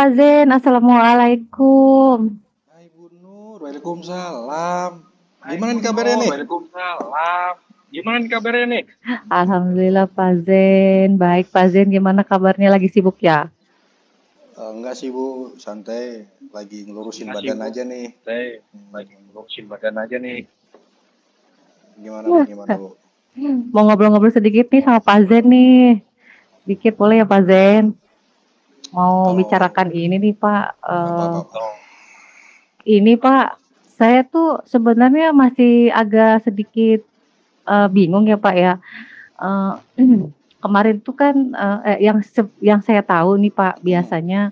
Pak Zen, Assalamualaikum. Hai Bu Nur, Waalaikumsalam. Hai Gimana Bu nih kabarnya Nur, nih? Waalaikumsalam. Gimana nih kabarnya nih? Alhamdulillah Pak Zen, baik Pak Zen, gimana kabarnya lagi sibuk ya? Enggak sih Bu, santai. Lagi ngelurusin Enggak badan sibuk. aja nih. Saya Hmm, lagi ngurusin badan aja nih. Gimana Bu, gimana Bu? Mau ngobrol-ngobrol sedikit nih sama Pak Zen nih, dikit boleh ya Pak Zen? Mau Kalau bicarakan ini nih Pak, apa-apa? Oh, ini Pak, saya tuh sebenarnya masih agak sedikit bingung ya Pak ya. Eh, Kemarin tuh kan yang saya tahu nih Pak, Hmm, biasanya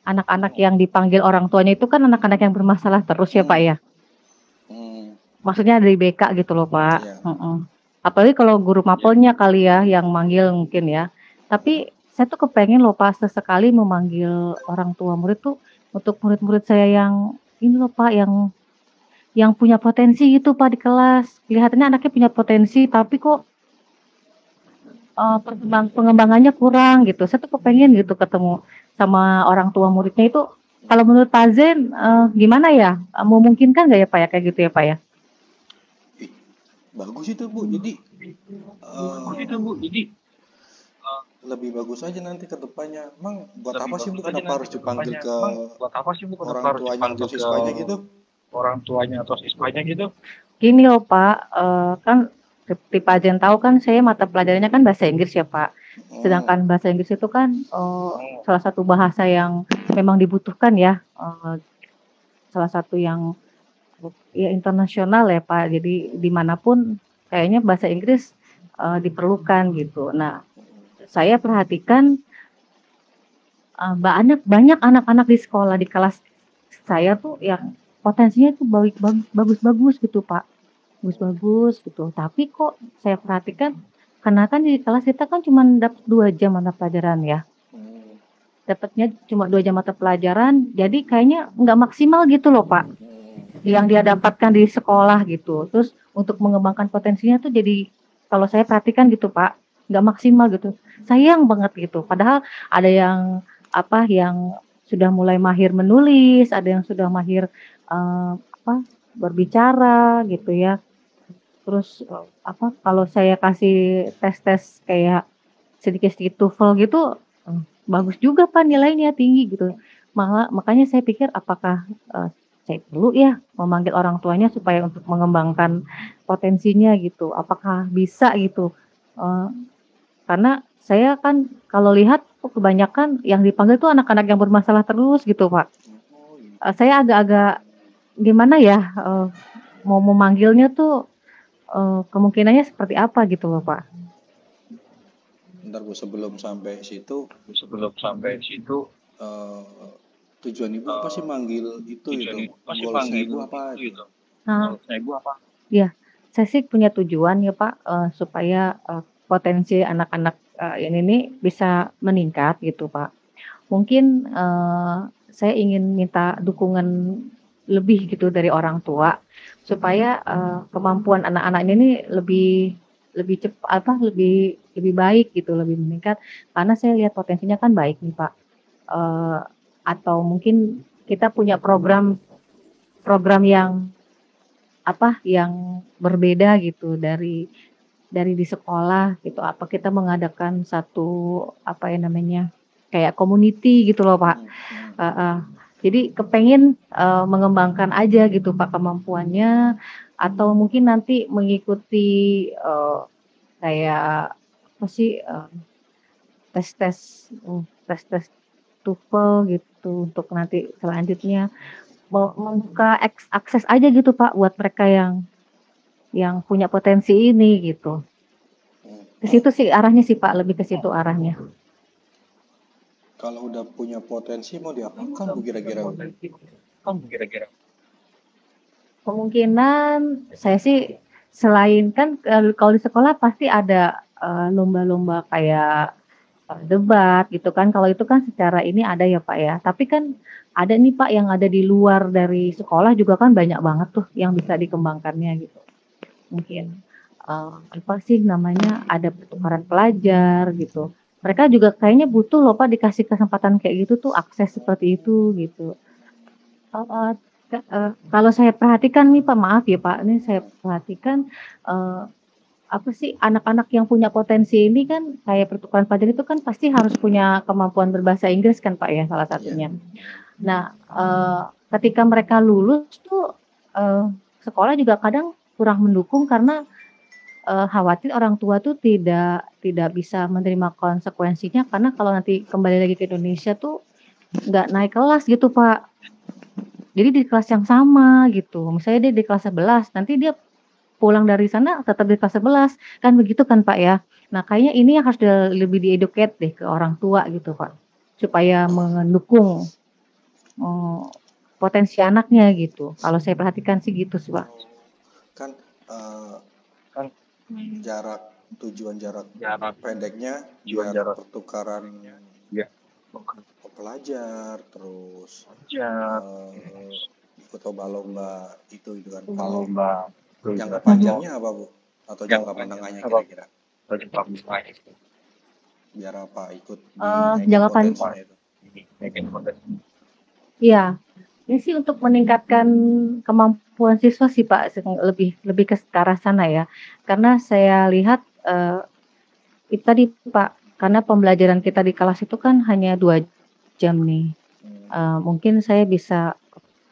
anak-anak yang dipanggil orang tuanya itu kan anak-anak yang bermasalah terus ya Pak hmm, ya? hmm, Maksudnya dari BK gitu loh Pak, iya. apalagi kalau guru ya. mapelnya kali ya yang manggil mungkin ya. Tapi saya tuh kepengen loh Pak sesekali memanggil orang tua murid tuh untuk murid-murid saya yang ini loh Pak, yang punya potensi gitu Pak di kelas. Kelihatannya anaknya punya potensi tapi kok, pengembangannya kurang gitu. Saya tuh kepengen gitu ketemu sama orang tua muridnya itu, kalau menurut Pak Zen, gimana ya? Memungkinkan nggak ya Pak ya kayak gitu ya Pak ya? Ih, bagus itu Bu. Jadi Bagus eh, itu Bu. Jadi lebih bagus aja nanti ke depannya. Emang buat lebih apa sih bagus Bu? aja Kenapa nanti harus ke dipanggil depannya. ke Emang buat apa sih Bu kenapa orang harus tuanya atau dipanggil ke siswanya gitu? orang tuanya atau siswanya gitu? Gini loh Pak, kan seperti Pak Jen tahu kan saya mata pelajarannya kan bahasa Inggris ya Pak. Hmm, Sedangkan bahasa Inggris itu kan Oh, salah satu bahasa yang memang dibutuhkan ya, salah satu yang ya internasional ya Pak. Jadi dimanapun kayaknya bahasa Inggris diperlukan gitu. Nah, saya perhatikan banyak banyak anak-anak di sekolah di kelas saya tuh yang potensinya tuh bagus-bagus gitu Pak. Bagus-bagus gitu, tapi kok saya perhatikan karena kan di kelas kita kan cuma dapat 2 jam mata pelajaran ya, hmm, dapatnya cuma 2 jam mata pelajaran, jadi kayaknya nggak maksimal gitu loh, Pak, hmm. yang dia dapatkan di sekolah gitu. Terus untuk mengembangkan potensinya tuh jadi kalau saya perhatikan gitu, Pak, nggak maksimal gitu. Sayang banget gitu, padahal ada yang, yang sudah mulai mahir menulis, ada yang sudah mahir, berbicara gitu ya. Terus, kalau saya kasih tes-tes kayak sedikit-sedikit TOEFL gitu, bagus juga Pak nilainya, tinggi gitu. Makanya saya pikir apakah, saya perlu ya memanggil orang tuanya supaya untuk mengembangkan potensinya gitu, apakah bisa gitu? Eee, karena saya kan kalau lihat kok kebanyakan yang dipanggil tuh anak-anak yang bermasalah terus gitu Pak. Oh, iya. Saya agak-agak gimana ya, mau memanggilnya tuh kemungkinannya seperti apa gitu loh, Pak? Ntar Bu, sebelum sampai situ, sebelum sampai situ eh, tujuan Ibu apa sih manggil itu tujuan itu? ibu pasti Goalsnya panggil Ibu apa itu itu? itu. Nah, Kalau saya ibu apa? iya, saya sih punya tujuan ya, Pak, supaya, potensi anak-anak, ini nih bisa meningkat gitu, Pak. Mungkin, saya ingin minta dukungan lebih gitu dari orang tua, supaya, kemampuan anak-anak ini nih lebih lebih lebih lebih baik gitu, lebih meningkat, karena saya lihat potensinya kan baik nih, Pak. Eee, atau mungkin kita punya program program yang berbeda gitu dari di sekolah gitu, apa kita mengadakan satu, kayak community gitu loh, Pak, Hmm, hmm. heeh. Jadi kepengen, mengembangkan aja gitu, Pak, kemampuannya atau mungkin nanti mengikuti, kayak apa sih, tes-tes, tes-tes TOEFL gitu untuk nanti selanjutnya membuka akses aja gitu, Pak, buat mereka yang punya potensi ini gitu. Ke situ sih arahnya sih, Pak, lebih ke situ arahnya. Kalau udah punya potensi mau diapakan Bu kira-kira Bu? Kamu kira-kira? Kemungkinan saya sih selain kan kalau di sekolah pasti ada, lomba-lomba kayak, debat gitu kan, kalau itu kan secara ini ada ya, Pak, ya. Tapi kan ada nih, Pak, yang ada di luar dari sekolah juga kan banyak banget tuh yang bisa dikembangkannya gitu. Mungkin, apa sih namanya, ada pertukaran pelajar gitu. Mereka juga kayaknya butuh loh Pak dikasih kesempatan kayak gitu tuh, akses seperti itu gitu. Heeh, kalau saya perhatikan nih Pak, maaf ya Pak, ini saya perhatikan, eee, apa sih, anak-anak yang punya potensi ini kan kayak pertukaran pelajar itu kan pasti harus punya kemampuan berbahasa Inggris kan Pak ya, salah Iya. satunya. Nah, ketika mereka lulus tuh, sekolah juga kadang kurang mendukung karena, khawatir orang tua tuh tidak bisa menerima konsekuensinya karena kalau nanti kembali lagi ke Indonesia tuh nggak naik kelas gitu, Pak. Jadi di kelas yang sama gitu, misalnya dia di kelas 11, nanti dia pulang dari sana tetap di kelas 11, kan begitu kan, Pak, ya. Nah, kayaknya ini yang harus lebih di-educate deh ke orang tua gitu, Pak, supaya mendukung, eee, potensi anaknya gitu. Kalau saya perhatikan sih gitu sih, Pak. Kan Kan jarak jarak jarak pendeknya tujuan biar jarak pertukaran ya pelajar, terus pelajar, ikut lomba-lomba itu kan. Kalau lomba, jangka panjangnya apa Bu? Atau jangka Jangka menengahnya apa? kira-kira? Jangka panjang Biar apa ikut dinaikin Jangka potensinya itu? naikin potensi. Iya, ini sih untuk meningkatkan kemampuan siswa sih, Pak, lebih lebih ke arah sana ya. Karena saya lihat, itu tadi, Pak, karena pembelajaran kita di kelas itu kan hanya 2 jam nih. Mungkin saya bisa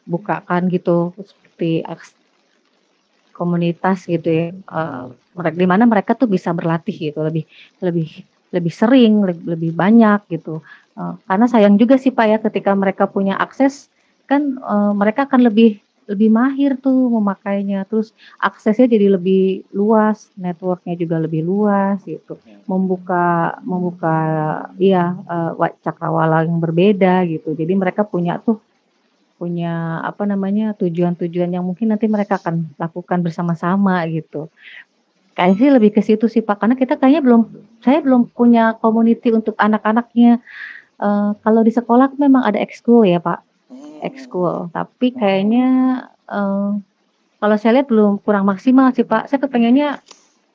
bukakan gitu seperti komunitas gitu ya, di mana mereka tuh bisa berlatih gitu, lebih lebih lebih sering, lebih banyak gitu. Karena sayang juga sih, Pak, ya ketika mereka punya akses kan, mereka akan lebih lebih mahir tuh memakainya, terus aksesnya jadi lebih luas, network-nya juga lebih luas gitu, membuka membuka iya, cakrawala yang berbeda gitu. Jadi mereka punya apa namanya, tujuan-tujuan yang mungkin nanti mereka akan lakukan bersama-sama gitu. Kayaknya sih lebih ke situ sih, Pak, karena kita kayaknya saya belum punya community untuk anak-anaknya. Kalau di sekolah memang ada ekskul ya, Pak, ekskul, tapi kayaknya, eee, kalau saya lihat kurang maksimal sih, Pak. Saya kepengennya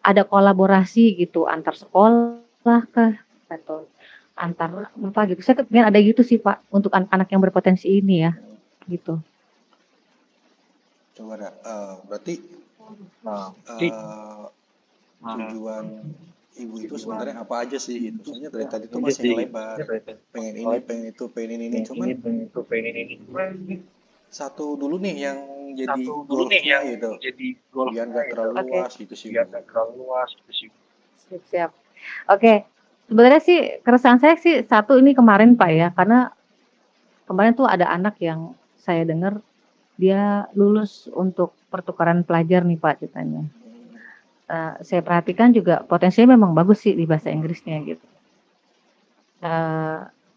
ada kolaborasi gitu antar sekolah kah, atau antar apa gitu. Saya kepengen ada gitu sih, Pak, untuk anak-anak yang berpotensi ini ya, gitu. Coba dah, berarti tujuan ibu itu sebenarnya apa aja sih gitu? Soalnya dari tadi tuh masih ngelebar, pengen ini, pengen itu, pengen ini, cuman satu dulu nih yang jadi goalsnya gitu, biar nggak terlalu luas gitu sih Bu. Siap. Oke, sebenarnya sih keresahan saya sih satu ini kemarin, Pak, ya, karena kemarin tuh ada anak yang saya dengar dia lulus untuk pertukaran pelajar nih, Pak, ceritanya. Saya perhatikan juga potensinya memang bagus sih di bahasa Inggrisnya gitu.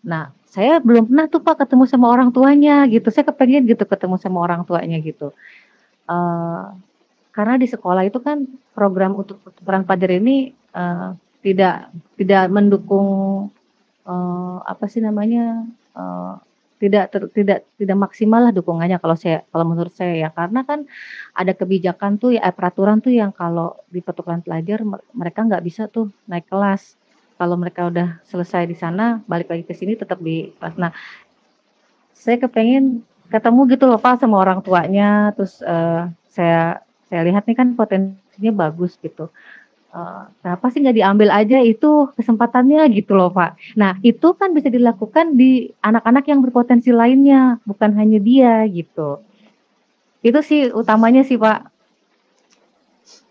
Nah, saya belum pernah tuh, Pak, ketemu sama orang tuanya gitu, saya kepengen gitu ketemu sama orang tuanya gitu. Eee, karena di sekolah itu kan program untuk pertukaran pelajar ini, tidak tidak mendukung, apa sih namanya, eee, tidak maksimal lah dukungannya kalau menurut saya ya. Karena kan ada kebijakan tuh ya peraturan tuh yang kalau di pertukaran pelajar mereka nggak bisa tuh naik kelas. Kalau mereka udah selesai di sana, balik lagi ke sini tetap di kelas. Nah, saya kepengen ketemu gitu loh Pak sama orang tuanya, terus, saya lihat nih kan potensinya bagus gitu. Kenapa sih nggak diambil aja itu kesempatannya gitu loh, Pak. Nah, itu kan bisa dilakukan di anak-anak yang berpotensi lainnya, bukan hanya dia gitu. Itu sih utamanya sih, Pak,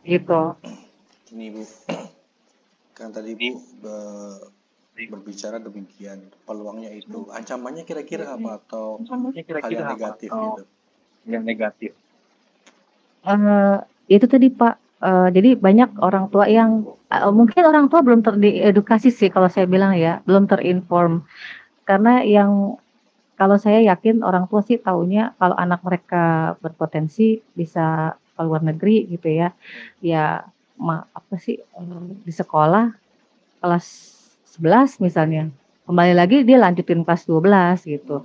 gitu. Ini Bu, kan tadi Bu berbicara demikian, peluangnya itu, ancamannya kira-kira apa atau hal yang negatif gitu? Yang negatif. Itu tadi, Pak, jadi banyak orang tua yang mungkin orang tua belum diedukasi sih kalau saya bilang ya, belum terinform. Karena kalau saya yakin orang tua sih taunya kalau anak mereka berpotensi bisa ke luar negeri gitu ya, ya apa sih, di sekolah kelas 11 misalnya, kembali lagi dia lanjutin kelas 12 gitu.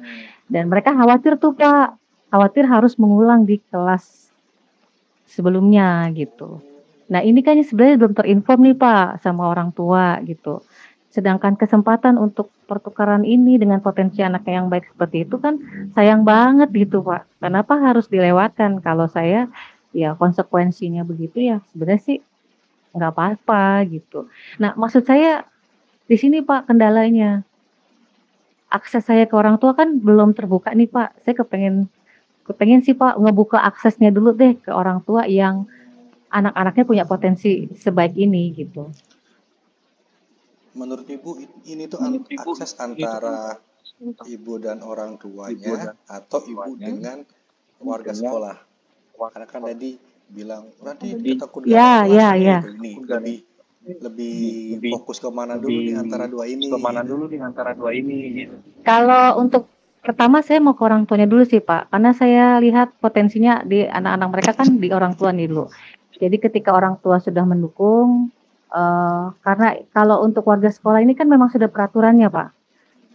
Dan mereka khawatir tuh, Kak, khawatir harus mengulang di kelas sebelumnya gitu. Nah ini kan sebenarnya belum terinform nih Pak sama orang tua gitu. Sedangkan kesempatan untuk pertukaran ini dengan potensi anaknya yang baik seperti itu kan sayang banget gitu, Pak. Kenapa harus dilewatkan? Kalau saya ya konsekuensinya begitu ya sebenarnya sih nggak apa-apa gitu. Nah, maksud saya di sini, Pak, kendalanya. Akses saya ke orang tua kan belum terbuka nih, Pak. Saya kepengen kepengen sih, Pak, ngebuka aksesnya dulu deh ke orang tua yang anak-anaknya punya potensi sebaik ini gitu. Menurut Ibu ini tuh Menurut Ibu, akses itu antara ibu dan orang tuanya atau ibu dengan warga sekolah? Karena kan tadi bilang nanti kita kuliah Ya, kelas ya, nih, ya. gitu. Ini lebih fokus ke mana dulu nih antara dua ini? kemana dulu nih antara dua ini gitu. Kalau untuk pertama saya mau ke orang tuanya dulu sih, Pak, karena saya lihat potensinya di anak-anak mereka kan di orang tua nih dulu. Jadi ketika orang tua sudah mendukung, karena kalau untuk warga sekolah ini kan memang sudah peraturannya, Pak.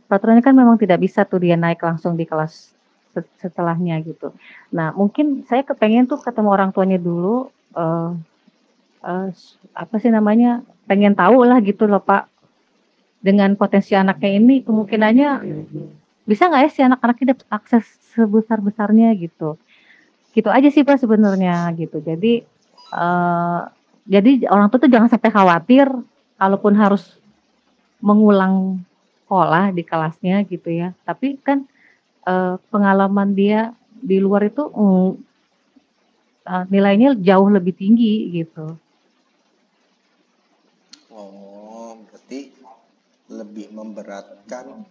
Peraturannya kan memang tidak bisa tuh dia naik langsung di kelas setelahnya gitu. Nah, mungkin saya kepengen tuh ketemu orang tuanya dulu, eee eee, apa sih namanya, pengen tahu lah gitu loh, Pak, dengan potensi anaknya ini kemungkinannya bisa nggak ya si anak-anak ini dapat akses sebesar-besarnya gitu. Gitu aja sih, Pak, sebenarnya gitu. Jadi orang tua tuh jangan sampai khawatir kalaupun harus mengulang sekolah di kelasnya gitu ya. Tapi kan, pengalaman dia di luar itu, nilainya jauh lebih tinggi gitu. Oh, berarti lebih memberatkan,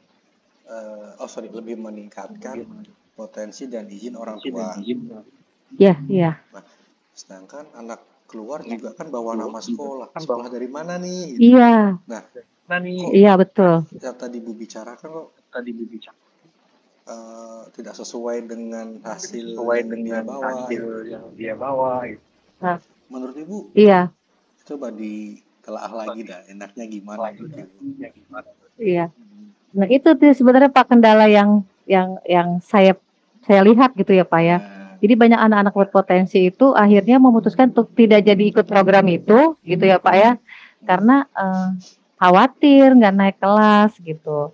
lebih meningkatkan potensi dan izin orang tua. Iya, iya. Nah, sedangkan anak keluar juga kan bawa nama sekolah. Sekolah dari mana nih? Gitu. Iya. Nah, Iya betul. yang tadi Bu bicarakan kok tidak sesuai dengan hasil yang dia bawa. Gitu. Nah, menurut Ibu, iya. coba ditelaah lagi dah, enaknya gimana gitu. Iya. Nah itu tuh sebenarnya Pak kendala yang saya lihat gitu ya Pak ya. Jadi banyak anak-anak berpotensi itu akhirnya memutuskan untuk tidak jadi ikut program itu gitu ya Pak ya. Karena khawatir nggak naik kelas gitu.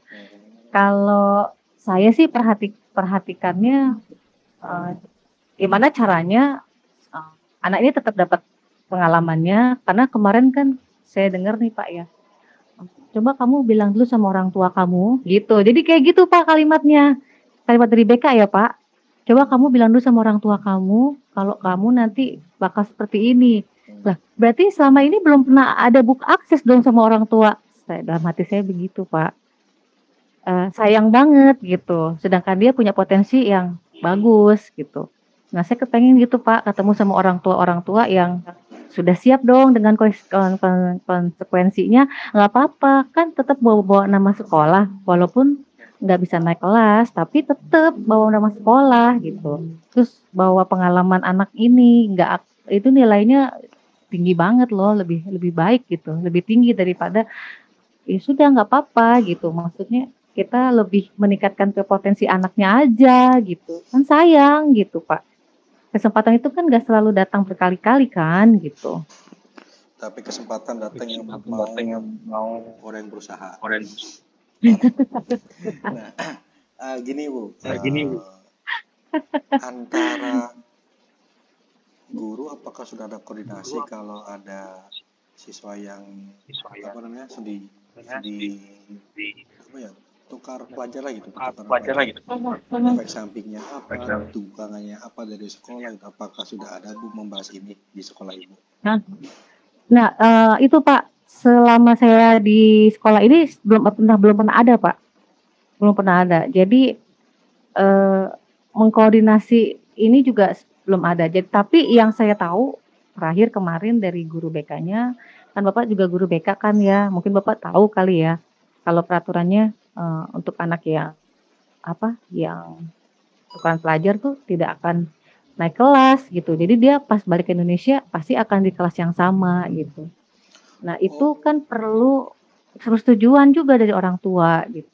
Kalau saya sih perhatikannya gimana caranya anak ini tetap dapat pengalamannya karena kemarin kan saya dengar nih Pak ya. Coba kamu bilang dulu sama orang tua kamu gitu. Jadi kayak gitu Pak kalimatnya. Kalimat dari BK ya Pak. Coba kamu bilang dulu sama orang tua kamu kalau kamu nanti bakal seperti ini. Lah, berarti selama ini belum pernah ada buka akses dong sama orang tua. Dalam hati saya begitu Pak. Sayang banget gitu. Sedangkan dia punya potensi yang bagus gitu. Nah, saya kepengen gitu Pak ketemu sama orang tua yang sudah siap dong dengan konsekuensinya. Nggak apa-apa kan tetap bawa nama sekolah walaupun nggak bisa naik kelas tapi tetap bawa nama sekolah gitu. Terus bawa pengalaman anak ini nggak itu nilainya tinggi banget loh, lebih baik gitu, lebih tinggi daripada ya sudah nggak apa-apa gitu. Maksudnya kita lebih meningkatkan ke potensi anaknya aja gitu. Kan sayang gitu, Pak. Kesempatan itu kan nggak selalu datang berkali-kali kan gitu. Tapi kesempatan datang yang mau orang yang berusaha. Nah, gini Bu. Antara guru apakah sudah ada koordinasi kalau ada siswa yang sedih tukar pelajaran gitu, efek sampingnya apa, tunggangannya apa dari sekolah itu, apakah sudah ada Bu membahas ini di sekolah Ibu? Nah, itu Pak, selama saya di sekolah ini belum pernah ada Pak, belum pernah ada. Jadi mengkoordinasi ini juga belum ada. Jadi tapi yang saya tahu terakhir kemarin dari guru BK-nya, kan Bapak juga guru BK kan ya, mungkin Bapak tahu kali ya, kalau peraturannya untuk anak yang tukaran pelajar tuh tidak akan naik kelas gitu. Jadi dia pas balik ke Indonesia pasti akan di kelas yang sama gitu. Nah itu kan perlu persetujuan juga dari orang tua gitu.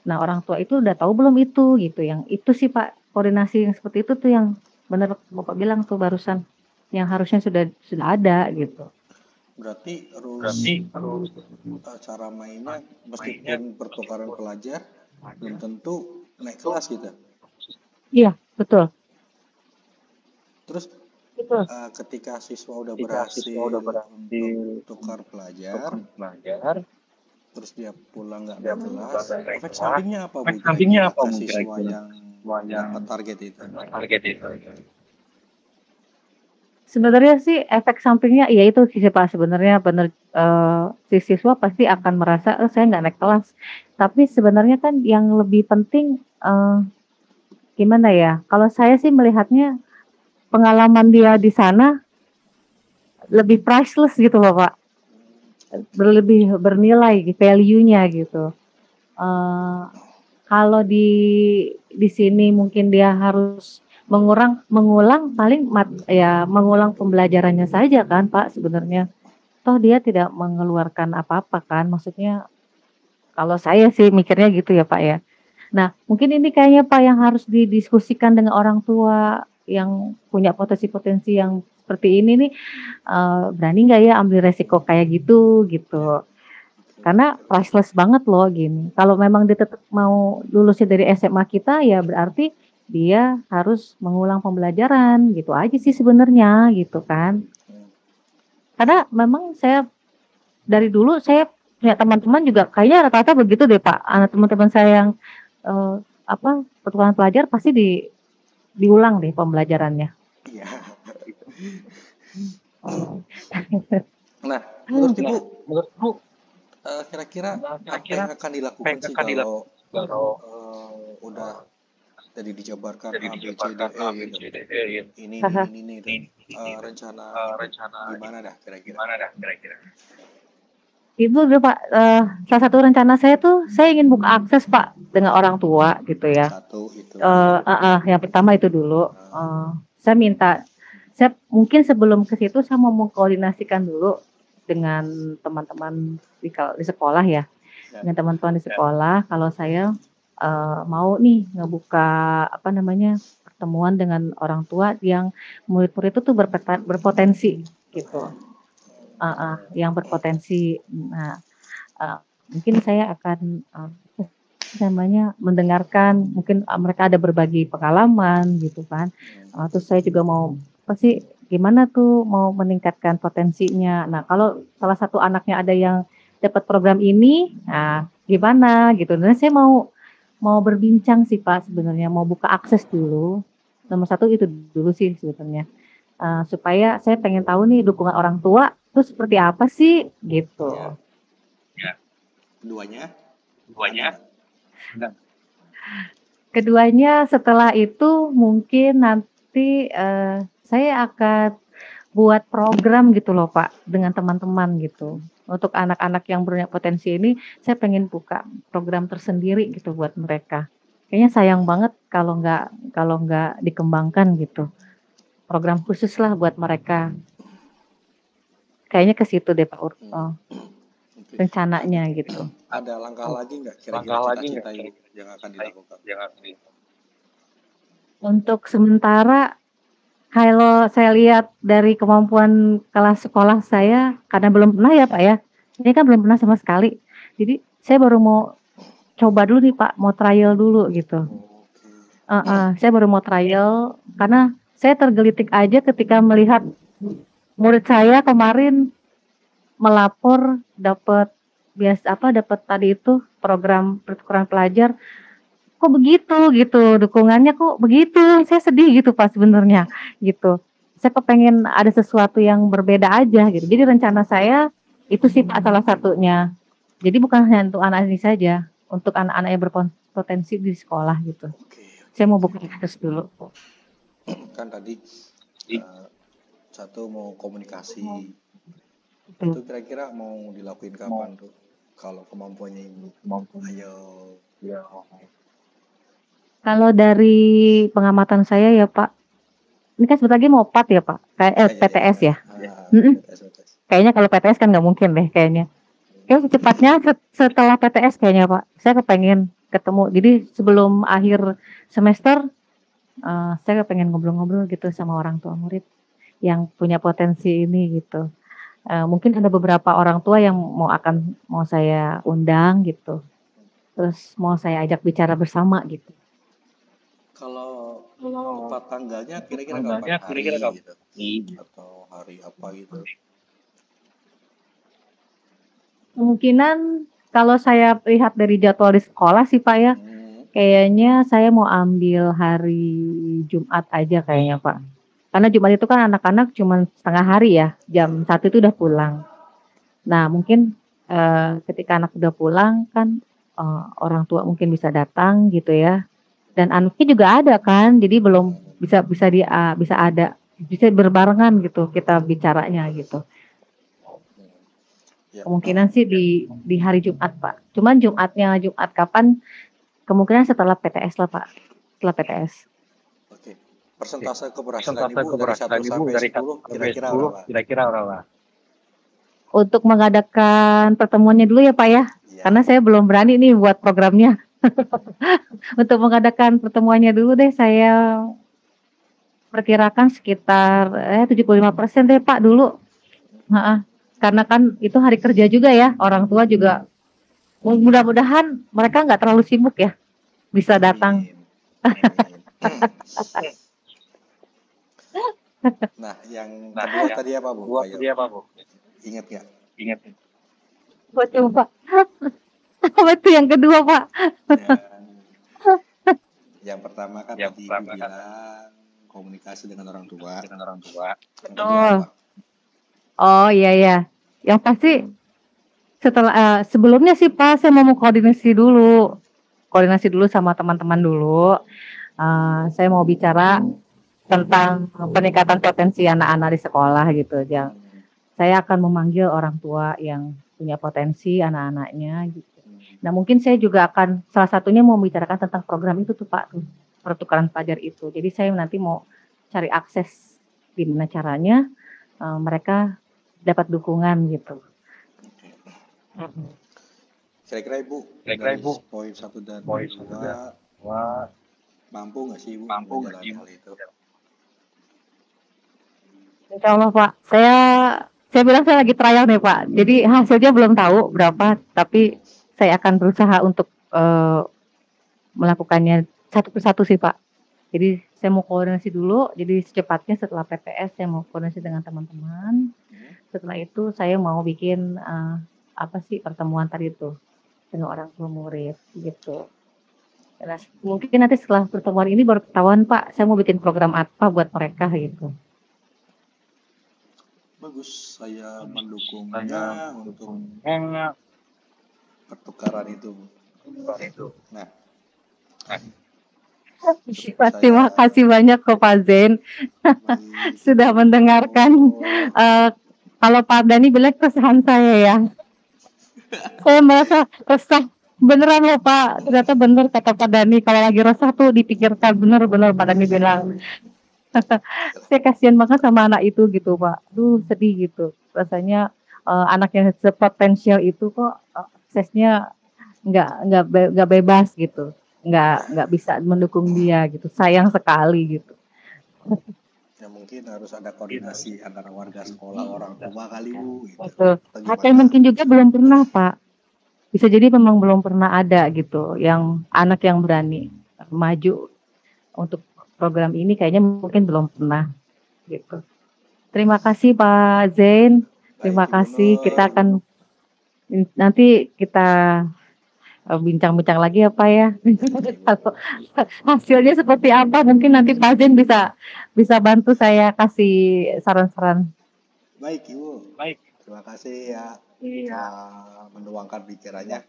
Nah orang tua itu udah tahu belum itu gitu, yang itu sih Pak koordinasi yang seperti itu tuh yang benar Bapak bilang tuh barusan, yang harusnya sudah ada gitu. Berarti Berarti harus cara mainnya meskipun pertukaran pelajar belum tentu naik kelas gitu. Iya, betul. Terus Betul. ketika siswa udah ketika siswa udah berhasil berhasil untuk tukar pelajar, belajar, terus dia pulang nggak dia naik pulang kelas, nggak naik efek kelas. sampingnya apa Bu Efek sampingnya kira-kira apa, ke Bu, siswa kira-kira? yang Semua yang dapat target itu? target itu. Sebenarnya sih efek sampingnya ya itu sih Pak, sebenarnya benar si siswa pasti akan merasa, "Oh saya nggak naik kelas." Tapi sebenarnya kan yang lebih penting, gimana ya, kalau saya sih melihatnya pengalaman dia di sana lebih priceless gitu loh Pak, lebih bernilai value-nya gitu. Eee, Kalau di sini mungkin dia harus mengulang paling mengulang pembelajarannya saja kan Pak sebenarnya. Toh dia tidak mengeluarkan apa-apa kan, maksudnya kalau saya sih mikirnya gitu ya Pak ya. Nah mungkin ini kayaknya Pak yang harus didiskusikan dengan orang tua yang punya potensi-potensi yang seperti ini nih, berani nggak ya ambil resiko kayak gitu, Ya, gitu. Karena priceless banget loh gini, kalau memang dia tetap mau lulusnya dari SMA kita ya berarti dia harus mengulang pembelajaran, gitu aja sih sebenarnya, gitu kan. Karena memang saya dari dulu saya punya teman-teman juga kayaknya rata-rata begitu deh Pak, teman-teman saya yang, pertukaran pelajar pasti diulang deh pembelajarannya. iya. Oh. Nah, menurut Ibu Menurut Bu, kira-kira apa kira-kira yang akan dilakukan apa yang sih akan kalau dilakukan kalau udah jadi dijabarkan jadi A, B, C, D, dijabarkan E A, B, gitu. C, D, E gitu? Ini Haha. nih Ini rencana rencana gimana dah kira-kira? gimana dah kira-kira? Itu udah Pak, salah satu rencana saya tuh saya ingin buka akses Pak dengan orang tua gitu ya. Satu itu. Yang pertama itu dulu, saya minta saya mungkin sebelum ke situ saya mau mengkoordinasikan dulu dengan teman-teman di sekolah ya, Ya. dengan teman-teman di sekolah kalau saya, mau nih ngebuka pertemuan dengan orang tua yang murid-murid itu tuh berpotensi gitu, yang berpotensi. Nah, mungkin saya akan, mendengarkan mungkin, mereka ada berbagi pengalaman gitu kan, terus saya juga mau pasti gimana tuh mau meningkatkan potensinya. Nah kalau salah satu anaknya ada yang dapat program ini, nah gimana gitu. Nah saya mau berbincang sih Pak sebenarnya, mau buka akses dulu, nomor satu itu dulu sih sebenarnya, supaya saya pengen tahu nih dukungan orang tua tuh seperti apa sih gitu. Ya. Ya. Keduanya? Ada. Keduanya setelah itu mungkin nanti, saya akan buat program gitu loh Pak, dengan teman-teman gitu. Untuk anak-anak yang punya potensi ini, saya pengen buka program tersendiri gitu buat mereka. Kayaknya sayang banget kalau nggak dikembangkan gitu. Program khusus lah buat mereka. Kayaknya ke situ deh Pak Oke. rencananya gitu. Ada langkah lagi nggak kira-kira Langkah lagi cita-cita nggak Ibu yang akan dilakukan? Untuk sementara kalau saya lihat dari kemampuan kelas sekolah saya, karena belum pernah ya Pak ya, ini kan belum pernah sama sekali. Jadi saya baru mau coba dulu nih Pak, mau trial dulu gitu. Oke. Saya baru mau trial karena saya tergelitik aja ketika melihat murid saya kemarin melapor dapat dapat tadi itu program pertukaran pelajar, kok begitu gitu, dukungannya kok begitu, saya sedih gitu Pak sebenarnya, gitu. Saya kepengen ada sesuatu yang berbeda aja gitu. Jadi rencana saya itu sih Pak salah satunya. Jadi bukan hanya untuk anak ini saja, untuk anak-anak yang berpotensi di sekolah gitu. Oke. Saya mau buka akses dulu. Kan tadi satu mau komunikasi. Betul. Itu kira-kira mau dilakuin kapan tuh? Kalau kemampuannya Ibu. Ayo. Kalau dari pengamatan saya ya Pak, ini kan sebentar lagi mau PAT ya Pak, PTS ya. PTS. Kayaknya kalau PTS kan nggak mungkin deh kayaknya. Kayak secepatnya setelah PTS kayaknya Pak, saya kepengen ketemu. Jadi sebelum akhir semester, saya kepengen ngobrol-ngobrol gitu sama orang tua murid yang punya potensi ini gitu. Mungkin ada beberapa orang tua yang mau saya undang gitu, terus mau saya ajak bicara bersama gitu. Kalau Kalau tepat tanggalnya kira-kira kapan? tanggalnya kira-kira Hari kapan? gitu Iya. atau hari apa gitu? Kemungkinan kalau saya lihat dari jadwal di sekolah sih Pak ya, Hmm, kayaknya saya mau ambil hari Jumat aja kayaknya Pak. Karena Jumat itu kan anak-anak cuman setengah hari ya, jam 1 itu udah pulang. Nah mungkin, ketika anak udah pulang kan, orang tua mungkin bisa datang gitu ya, dan anaknya juga ada kan, jadi belum bisa bisa bisa ada, bisa berbarengan gitu kita bicaranya gitu. ya. Kemungkinan sih di hari Jumat, Pak. Cuman Jumat kapan, kemungkinan setelah PTS lah, Pak. Setelah PTS. Oke. Persentase keberhasilan Persentase Ibu dari 1 keberhasilan Ibu sampai dari 10 1 sampai kira-kira 10 berapa? kira-kira berapa? Untuk mengadakan pertemuannya dulu ya, Pak ya. Iya. Karena saya belum berani nih buat programnya. Untuk mengadakan pertemuannya dulu deh saya perkirakan sekitar 75% deh, Pak, dulu. Heeh. Karena kan itu hari kerja juga ya, orang tua juga mudah-mudahan mereka nggak terlalu sibuk ya, bisa datang. Amin. Amin. Nah, yang kedua yang tadi apa Bu? kedua Ayo, tadi apa Bu? ingat nggak? Ingat. Betul, Pak. Apa itu yang kedua, Pak? Yang pertama kan Yang tadi Ibu pertama kan bilang komunikasi dengan orang tua. dengan orang tua. Yang kedua Betul. apa? Oh iya ya. Yang pasti setelah sebelumnya sih Pak, saya mau koordinasi dulu. Koordinasi dulu sama teman-teman dulu. Saya mau bicara tentang peningkatan potensi anak-anak di sekolah gitu. Saya akan memanggil orang tua yang punya potensi anak-anaknya gitu. Nah mungkin saya juga akan salah satunya mau membicarakan tentang program itu tuh Pak, tuh, pertukaran pelajar itu. Jadi saya nanti mau cari akses gimana caranya mereka dapat dukungan gitu. Kira-kira Ibu Kira-kira dari Ibu poin 1 dan poin 1 dan 2 mampu nggak sih Ibu mampu nggak menjalani sih? hal itu? Insya Allah Pak, saya bilang saya lagi trial nih Pak. Jadi hasilnya belum tahu berapa, tapi saya akan berusaha untuk melakukannya satu persatu sih Pak. Jadi saya mau koordinasi dulu. Jadi secepatnya setelah PTS saya mau koordinasi dengan teman-teman. Setelah itu saya mau bikin apa sih pertemuan tadi itu dengan orang tua murid gitu. Nah, mungkin nanti setelah pertemuan ini baru ketahuan Pak, saya mau bikin program apa buat mereka gitu. Bagus, saya mendukungnya untuk pertukaran itu. Nah, Terima kasih banyak kok Pak Zain sudah mendengarkan. Kalau Pak Dani bilang keresahan saya ya, saya merasa resah beneran loh Pak. Ternyata bener kata Pak Dani, kalau lagi resah tuh dipikirkan, bener-bener Pak Dani bilang. Saya kasihan banget sama anak itu gitu Pak. Duh sedih gitu. Rasanya anak yang sepotensial itu kok aksesnya nggak bebas gitu. Nggak bisa mendukung dia gitu. Sayang sekali gitu. ya mungkin harus ada koordinasi antara warga sekolah, orang tua kali Bu. Gitu. Betul. Atau mungkin juga belum pernah Pak. Bisa jadi memang belum pernah ada gitu. Yang anak yang berani maju untuk program ini kayaknya mungkin belum pernah gitu. Terima kasih Pak Zain. Terima kasih. Kita akan nanti kita bincang-bincang lagi ya Pak ya. Hasilnya seperti apa? Mungkin nanti Pak Zain bisa bantu saya kasih saran-saran. Baik Ibu. Baik. Terima kasih ya. Menuangkan pikirannya.